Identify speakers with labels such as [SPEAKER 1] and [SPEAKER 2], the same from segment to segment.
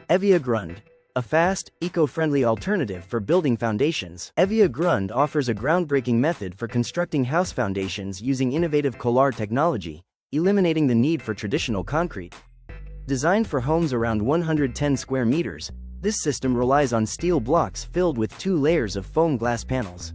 [SPEAKER 1] Evia Grund, a fast, eco-friendly alternative for building foundations. Evia Grund offers a groundbreaking method for constructing house foundations using innovative Kolar technology, eliminating the need for traditional concrete. Designed for homes around 110 square meters, this system relies on steel blocks filled with 2 layers of foam glass panels.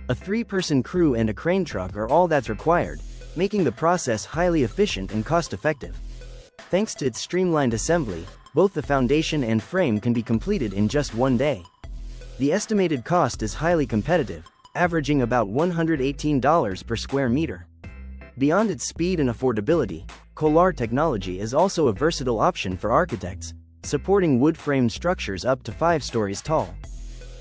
[SPEAKER 1] A 3-person crew and a crane truck are all that's required, making the process highly efficient and cost-effective. Thanks to its streamlined assembly, both the foundation and frame can be completed in just one day. The estimated cost is highly competitive, averaging about $118 per square meter. Beyond its speed and affordability, Kolar technology is also a versatile option for architects, supporting wood-framed structures up to 5 stories tall.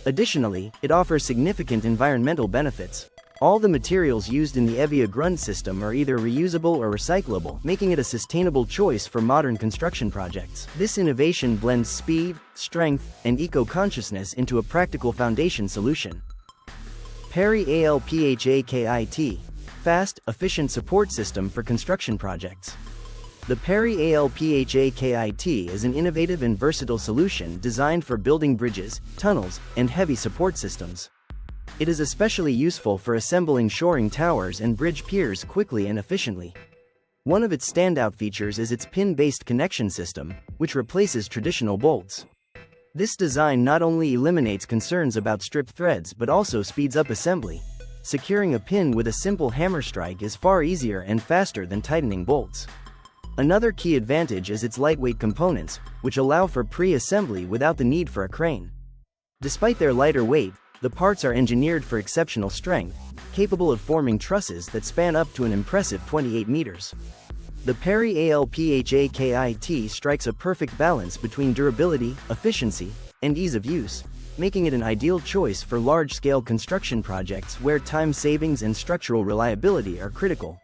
[SPEAKER 1] Additionally, it offers significant environmental benefits. All the materials used in the Evia Grund system are either reusable or recyclable, making it a sustainable choice for modern construction projects. This innovation blends speed, strength, and eco-consciousness into a practical foundation solution. Perry ALPHAKIT, fast, efficient support system for construction projects. The Perry ALPHAKIT is an innovative and versatile solution designed for building bridges, tunnels, and heavy support systems. It is especially useful for assembling shoring towers and bridge piers quickly and efficiently. One of its standout features is its pin-based connection system, which replaces traditional bolts. This design not only eliminates concerns about stripped threads but also speeds up assembly. Securing a pin with a simple hammer strike is far easier and faster than tightening bolts. Another key advantage is its lightweight components, which allow for pre-assembly without the need for a crane. Despite their lighter weight, the parts are engineered for exceptional strength, capable of forming trusses that span up to an impressive 28 meters. The Perry ALPHAKIT strikes a perfect balance between durability, efficiency, and ease of use, making it an ideal choice for large-scale construction projects where time savings and structural reliability are critical.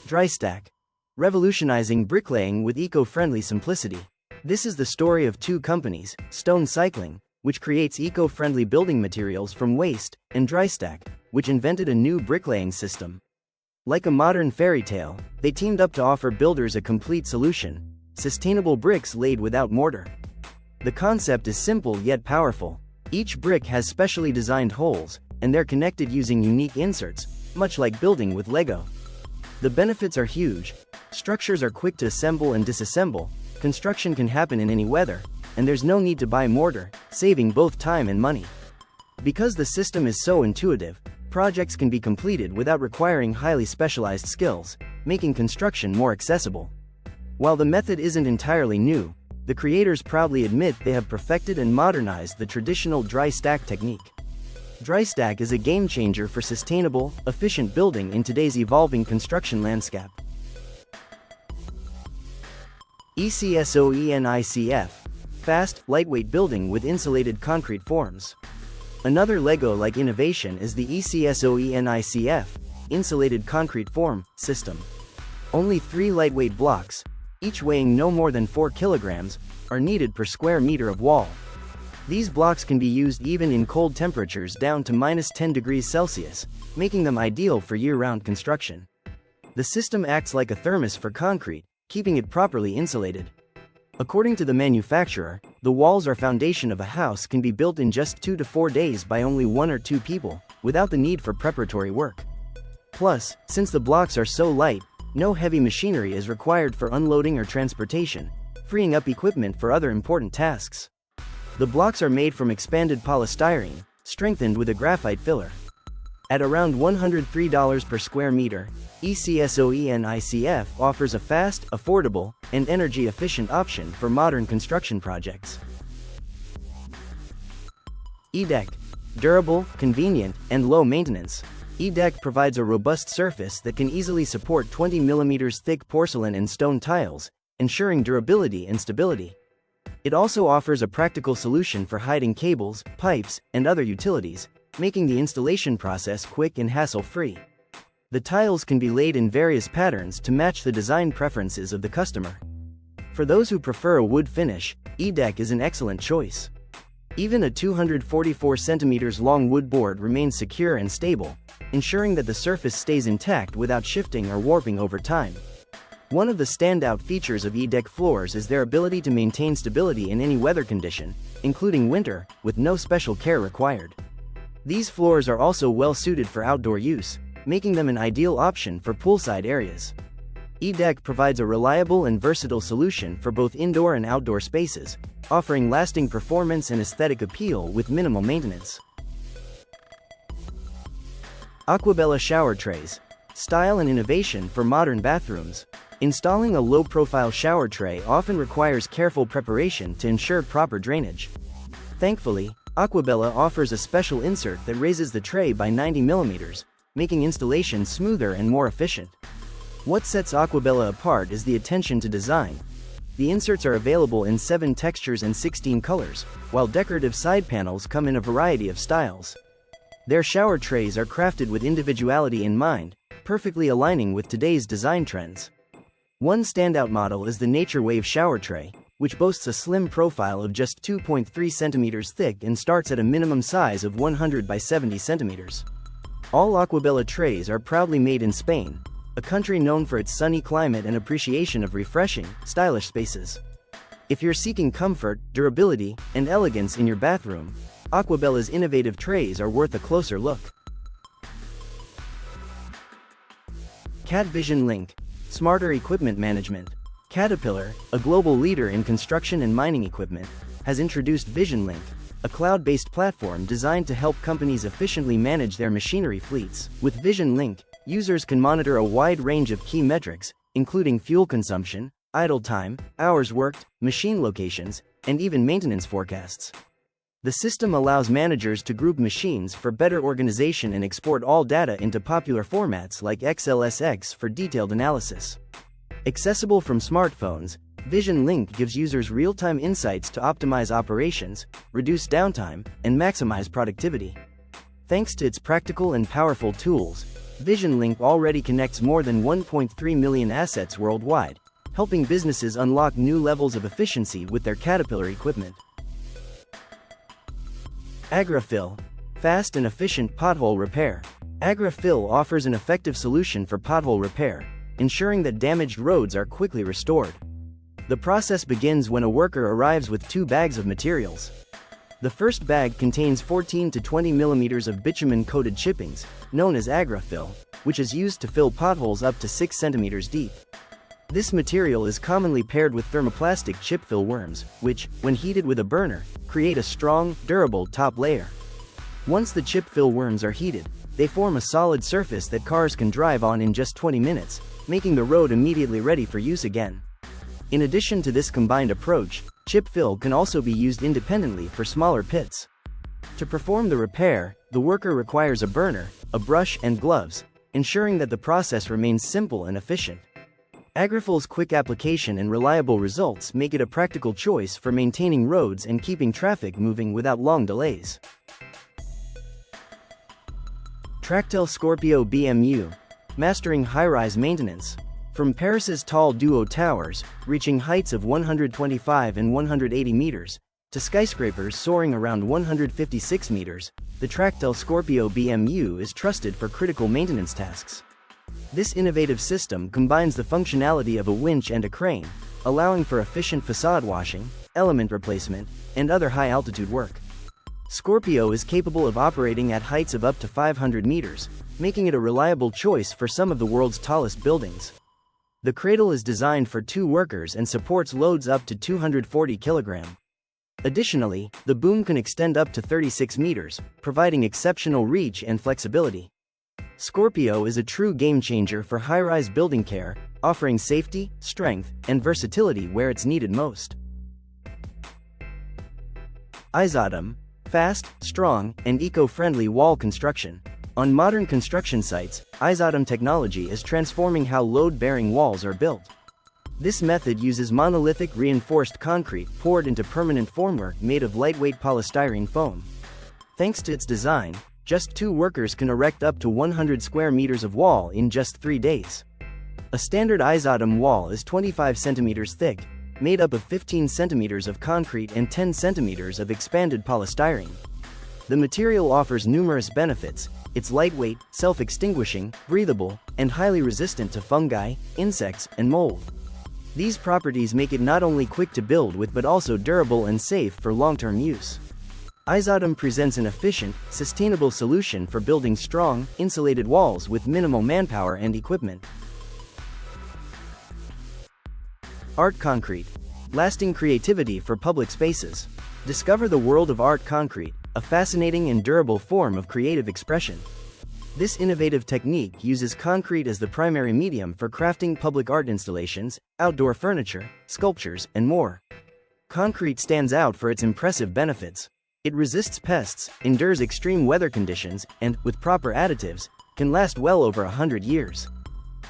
[SPEAKER 1] DryStack, revolutionizing bricklaying with eco-friendly simplicity. This is the story of 2 companies, Stone Cycling, which creates eco-friendly building materials from waste, and DryStack, which invented a new bricklaying system. Like a modern fairy tale, they teamed up to offer builders a complete solution: sustainable bricks laid without mortar. The concept is simple yet powerful. Each brick has specially designed holes, and they're connected using unique inserts, much like building with Lego. The benefits are huge. Structures are quick to assemble and disassemble, construction can happen in any weather, and there's no need to buy mortar, saving both time and money. Because the system is so intuitive, projects can be completed without requiring highly specialized skills, making construction more accessible. While the method isn't entirely new, the creators proudly admit they have perfected and modernized the traditional DryStack technique. DryStack is a game-changer for sustainable, efficient building in today's evolving construction landscape. ECSOENICF, fast, lightweight building with insulated concrete forms. Another Lego-like innovation is the ECSOENICF, insulated concrete form, system. Only 3 lightweight blocks, each weighing no more than 4 kilograms, are needed per square meter of wall. These blocks can be used even in cold temperatures down to -10 degrees Celsius, making them ideal for year-round construction. The system acts like a thermos for concrete, keeping it properly insulated. According to the manufacturer, the walls or foundation of a house can be built in just 2 to 4 days by only 1 or 2 people, without the need for preparatory work. Plus, since the blocks are so light, no heavy machinery is required for unloading or transportation, freeing up equipment for other important tasks. The blocks are made from expanded polystyrene, strengthened with a graphite filler. At around $103 per square meter, ECSOENICF offers a fast, affordable, and energy-efficient option for modern construction projects. E-Deck, durable, convenient, and low maintenance. E-Deck provides a robust surface that can easily support 20 mm thick porcelain and stone tiles, ensuring durability and stability. It also offers a practical solution for hiding cables, pipes, and other utilities, making the installation process quick and hassle-free. The tiles can be laid in various patterns to match the design preferences of the customer. For those who prefer a wood finish, E-Deck is an excellent choice. Even a 244 cm long wood board remains secure and stable, ensuring that the surface stays intact without shifting or warping over time. One of the standout features of E-Deck floors is their ability to maintain stability in any weather condition, including winter, with no special care required. These floors are also well suited for outdoor use, making them an ideal option for poolside areas. E-Deck provides a reliable and versatile solution for both indoor and outdoor spaces, offering lasting performance and aesthetic appeal with minimal maintenance. Aquabella shower trays. Style and innovation for modern bathrooms. Installing a low-profile shower tray often requires careful preparation to ensure proper drainage. Thankfully, Aquabella offers a special insert that raises the tray by 90 mm, making installation smoother and more efficient. What sets Aquabella apart is the attention to design. The inserts are available in 7 textures and 16 colors, while decorative side panels come in a variety of styles. Their shower trays are crafted with individuality in mind, perfectly aligning with today's design trends. One standout model is the Nature Wave shower tray, which boasts a slim profile of just 2.3 cm thick and starts at a minimum size of 100 by 70 cm. All Aquabella trays are proudly made in Spain, a country known for its sunny climate and appreciation of refreshing, stylish spaces. If you're seeking comfort, durability, and elegance in your bathroom, Aquabella's innovative trays are worth a closer look. Cat Vision Link. Smarter equipment management. Caterpillar, a global leader in construction and mining equipment, has introduced Vision Link, a cloud-based platform designed to help companies efficiently manage their machinery fleets. With Vision Link, users can monitor a wide range of key metrics, including fuel consumption, idle time, hours worked, machine locations, and even maintenance forecasts. The system allows managers to group machines for better organization and export all data into popular formats like XLSX for detailed analysis. Accessible from smartphones, Vision Link gives users real-time insights to optimize operations, reduce downtime, and maximize productivity. Thanks to its practical and powerful tools, Vision Link already connects more than 1.3 million assets worldwide, helping businesses unlock new levels of efficiency with their Caterpillar equipment. AgraFill. Fast and efficient pothole repair. AgraFill offers an effective solution for pothole repair, ensuring that damaged roads are quickly restored. The process begins when a worker arrives with 2 bags of materials. The first bag contains 14 to 20 millimeters of bitumen-coated chippings, known as AgraFill, which is used to fill potholes up to 6 centimeters deep. This material is commonly paired with thermoplastic chip-fill worms, which, when heated with a burner, create a strong, durable top layer. Once the chip-fill worms are heated, they form a solid surface that cars can drive on in just 20 minutes, making the road immediately ready for use again. In addition to this combined approach, chip fill can also be used independently for smaller pits. To perform the repair, the worker requires a burner, a brush, and gloves, ensuring that the process remains simple and efficient. AgraFill's quick application and reliable results make it a practical choice for maintaining roads and keeping traffic moving without long delays. Tractel Scorpio BMU. Mastering high-rise maintenance. From Paris's tall duo towers, reaching heights of 125 and 180 meters, to skyscrapers soaring around 156 meters, the Tractel Scorpio BMU is trusted for critical maintenance tasks. This innovative system combines the functionality of a winch and a crane, allowing for efficient facade washing, element replacement, and other high-altitude work. Scorpio is capable of operating at heights of up to 500 meters, making it a reliable choice for some of the world's tallest buildings. The cradle is designed for 2 workers and supports loads up to 240 kilograms. Additionally, the boom can extend up to 36 meters, providing exceptional reach and flexibility. Scorpio is a true game-changer for high-rise building care, offering safety, strength, and versatility where it's needed most. Isotom. Fast, strong, and eco-friendly wall construction. On modern construction sites, Isotom technology is transforming how load-bearing walls are built. This method uses monolithic reinforced concrete poured into permanent formwork made of lightweight polystyrene foam. Thanks to its design, just 2 workers can erect up to 100 square meters of wall in just 3 days. A standard Isotom wall is 25 centimeters thick, made up of 15 centimeters of concrete and 10 centimeters of expanded polystyrene. The material offers numerous benefits. It's lightweight, self-extinguishing, breathable, and highly resistant to fungi, insects, and mold. These properties make it not only quick to build with but also durable and safe for long-term use. Isotom presents an efficient, sustainable solution for building strong, insulated walls with minimal manpower and equipment. Art concrete. Lasting creativity for public spaces. Discover the world of art concrete, a fascinating and durable form of creative expression. This innovative technique uses concrete as the primary medium for crafting public art installations, outdoor furniture, sculptures, and more. Concrete stands out for its impressive benefits. It resists pests, endures extreme weather conditions, and, with proper additives, can last well over 100 years.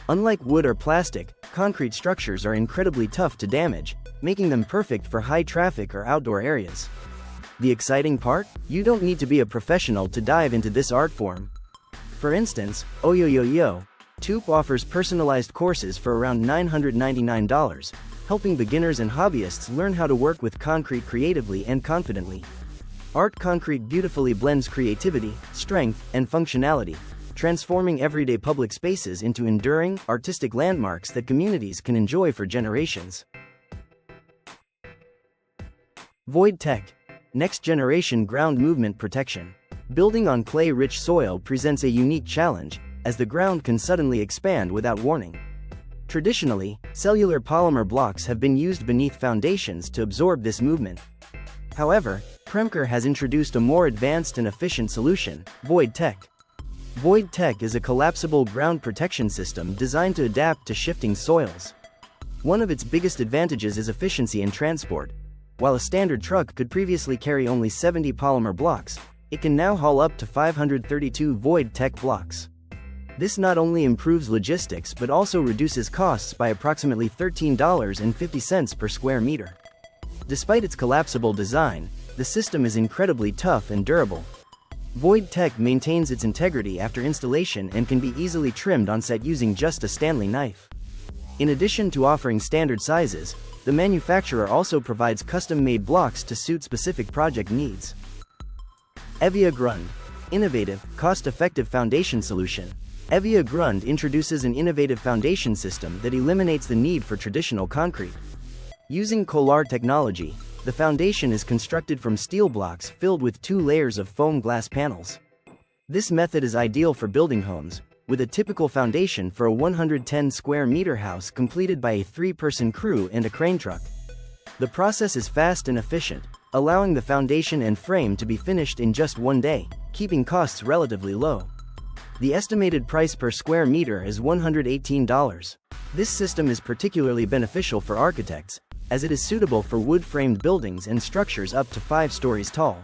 [SPEAKER 1] Unlike wood or plastic, concrete structures are incredibly tough to damage, making them perfect for high traffic or outdoor areas. The exciting part? You don't need to be a professional to dive into this art form. For instance, Tube offers personalized courses for around $999, helping beginners and hobbyists learn how to work with concrete creatively and confidently. Art concrete beautifully blends creativity, strength, and functionality, transforming everyday public spaces into enduring, artistic landmarks that communities can enjoy for generations. Void Tech. Next-generation ground movement protection. Building on clay-rich soil presents a unique challenge, as the ground can suddenly expand without warning. Traditionally, cellular polymer blocks have been used beneath foundations to absorb this movement. However, Kremker has introduced a more advanced and efficient solution, Void Tech. Void Tech is a collapsible ground protection system designed to adapt to shifting soils. One of its biggest advantages is efficiency in transport. While a standard truck could previously carry only 70 polymer blocks, it can now haul up to 532 Void Tech blocks. This not only improves logistics but also reduces costs by approximately $13.50 per square meter. Despite its collapsible design, the system is incredibly tough and durable. Void Tech maintains its integrity after installation and can be easily trimmed on set using just a Stanley knife. In addition to offering standard sizes, the manufacturer also provides custom-made blocks to suit specific project needs. Evia Grund. Innovative, cost-effective foundation solution. Evia Grund introduces an innovative foundation system that eliminates the need for traditional concrete. Using Kolar technology, the foundation is constructed from steel blocks filled with 2 layers of foam glass panels. This method is ideal for building homes, with a typical foundation for a 110 square meter house completed by a 3-person crew and a crane truck. The process is fast and efficient, allowing the foundation and frame to be finished in just 1 day, keeping costs relatively low. The estimated price per square meter is $118. This system is particularly beneficial for architects, as it is suitable for wood-framed buildings and structures up to 5 stories tall.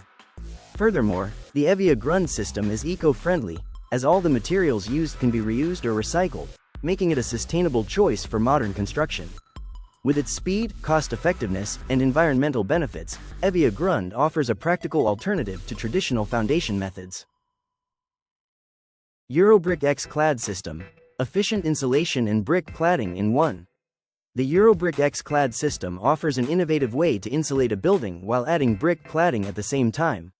[SPEAKER 1] Furthermore, the Evia Grund system is eco-friendly, as all the materials used can be reused or recycled, making it a sustainable choice for modern construction. With its speed, cost-effectiveness, and environmental benefits, Evia Grund offers a practical alternative to traditional foundation methods. Eurobrick X Clad System. Efficient insulation and brick cladding in one. The Eurobrick X Clad system offers an innovative way to insulate a building while adding brick cladding at the same time.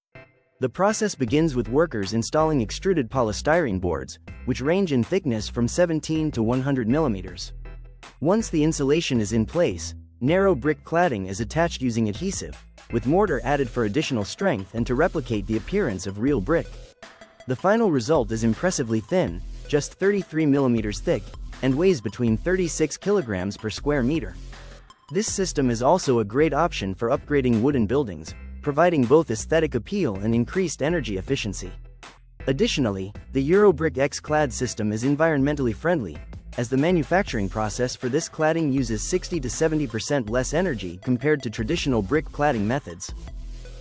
[SPEAKER 1] The process begins with workers installing extruded polystyrene boards, which range in thickness from 17 to 100 millimeters. Once the insulation is in place, narrow brick cladding is attached using adhesive, with mortar added for additional strength and to replicate the appearance of real brick. The final result is impressively thin, just 33 millimeters thick, and weighs between 36 kilograms per square meter. This system is also a great option for upgrading wooden buildings, providing both aesthetic appeal and increased energy efficiency. Additionally, the Eurobrick X Clad system is environmentally friendly, as the manufacturing process for this cladding uses 60 to 70% less energy compared to traditional brick cladding methods.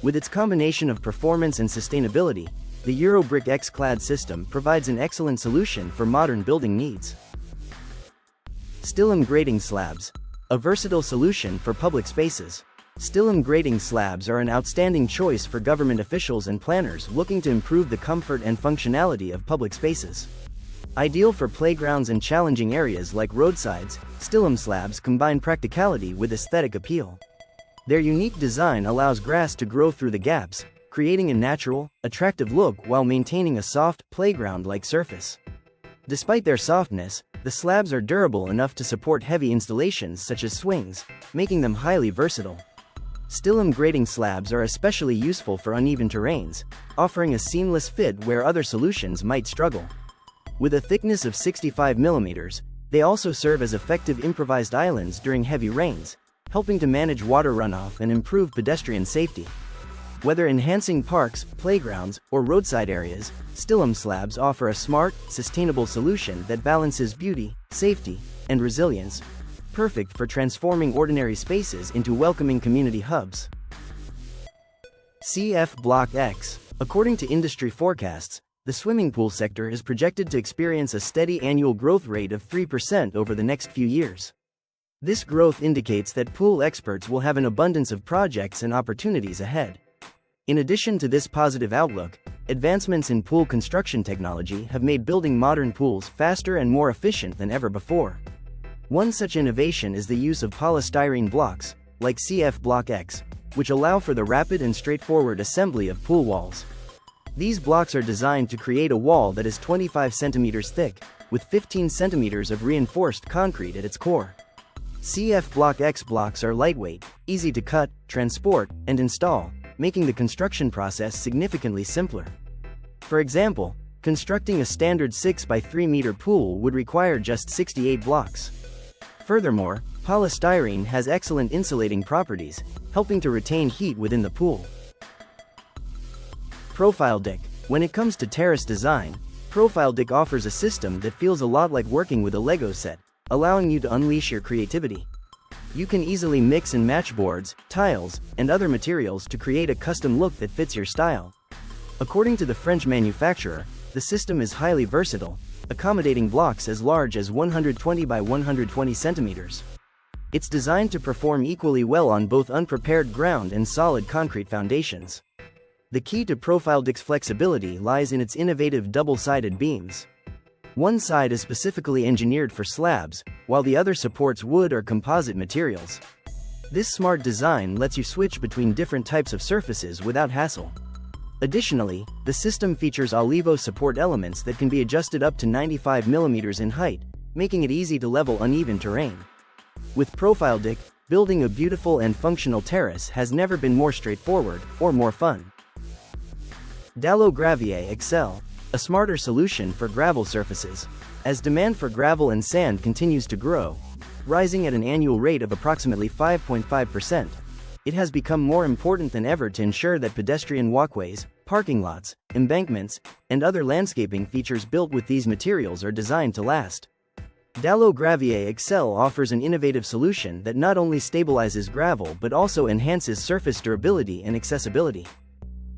[SPEAKER 1] With its combination of performance and sustainability, the Eurobrick X Clad system provides an excellent solution for modern building needs. Stilum grading slabs. A versatile solution for public spaces. Stilum grading slabs are an outstanding choice for government officials and planners looking to improve the comfort and functionality of public spaces. Ideal for playgrounds and challenging areas like roadsides, Stilum slabs combine practicality with aesthetic appeal. Their unique design allows grass to grow through the gaps, creating a natural, attractive look while maintaining a soft, playground-like surface. Despite their softness, the slabs are durable enough to support heavy installations such as swings, making them highly versatile. Stilum grading slabs are especially useful for uneven terrains, offering a seamless fit where other solutions might struggle. With a thickness of 65 mm, they also serve as effective improvised islands during heavy rains, helping to manage water runoff and improve pedestrian safety. Whether enhancing parks, playgrounds, or roadside areas, Stilum slabs offer a smart, sustainable solution that balances beauty, safety, and resilience, perfect for transforming ordinary spaces into welcoming community hubs. CF Block X. According to industry forecasts, the swimming pool sector is projected to experience a steady annual growth rate of 3% over the next few years. This growth indicates that pool experts will have an abundance of projects and opportunities ahead. In addition to this positive outlook, advancements in pool construction technology have made building modern pools faster and more efficient than ever before. One such innovation is the use of polystyrene blocks, like CF Block X, which allow for the rapid and straightforward assembly of pool walls. These blocks are designed to create a wall that is 25 centimeters thick, with 15 centimeters of reinforced concrete at its core. CF Block X blocks are lightweight, easy to cut, transport, and install, making the construction process significantly simpler. For example, constructing a standard 6 by 3 meter pool would require just 68 blocks. Furthermore, polystyrene has excellent insulating properties, helping to retain heat within the pool. Profile Deck. When it comes to terrace design, Profile Deck offers a system that feels a lot like working with a Lego set, allowing you to unleash your creativity. You can easily mix and match boards, tiles, and other materials to create a custom look that fits your style. According to the French manufacturer, the system is highly versatile, accommodating blocks as large as 120 by 120 centimeters. It's designed to perform equally well on both unprepared ground and solid concrete foundations. The key to Profile Deck's flexibility lies in its innovative double-sided beams. One side is specifically engineered for slabs, while the other supports wood or composite materials. This smart design lets you switch between different types of surfaces without hassle. Additionally, the system features Olivo support elements that can be adjusted up to 95 mm in height, making it easy to level uneven terrain. With Profile Deck, building a beautiful and functional terrace has never been more straightforward or more fun. Dallo Gravier XL, a smarter solution for gravel surfaces. As demand for gravel and sand continues to grow, rising at an annual rate of approximately 5.5%, it has become more important than ever to ensure that pedestrian walkways, parking lots, embankments, and other landscaping features built with these materials are designed to last. Dallo Gravier XL offers an innovative solution that not only stabilizes gravel but also enhances surface durability and accessibility.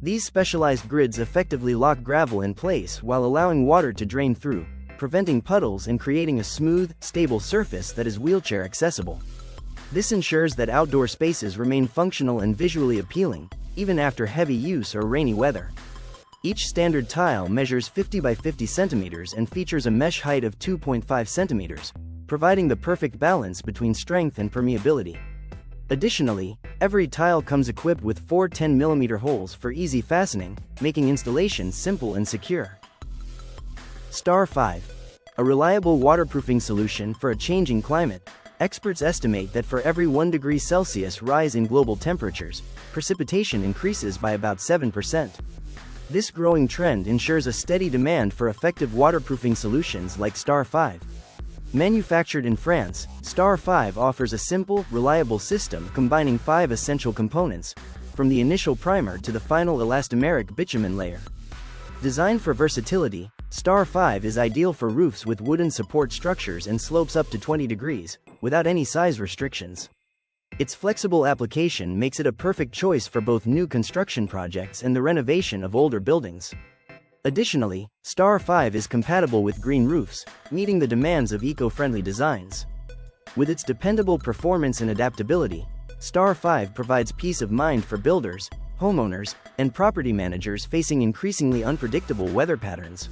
[SPEAKER 1] These specialized grids effectively lock gravel in place while allowing water to drain through, preventing puddles and creating a smooth, stable surface that is wheelchair accessible. This ensures that outdoor spaces remain functional and visually appealing, even after heavy use or rainy weather. Each standard tile measures 50 by 50 centimeters and features a mesh height of 2.5 centimeters, providing the perfect balance between strength and permeability. Additionally, every tile comes equipped with 4 10mm holes for easy fastening, making installation simple and secure. Star 5. A reliable waterproofing solution for a changing climate. Experts estimate that for every 1 degree Celsius rise in global temperatures, precipitation increases by about 7%. This growing trend ensures a steady demand for effective waterproofing solutions like Star 5. Manufactured in France, Star 5 offers a simple, reliable system combining 5 essential components, from the initial primer to the final elastomeric bitumen layer. Designed for versatility, Star 5 is ideal for roofs with wooden support structures and slopes up to 20 degrees, without any size restrictions. Its flexible application makes it a perfect choice for both new construction projects and the renovation of older buildings. Additionally, Star 5 is compatible with green roofs, meeting the demands of eco-friendly designs. With its dependable performance and adaptability, Star 5 provides peace of mind for builders, homeowners, and property managers facing increasingly unpredictable weather patterns.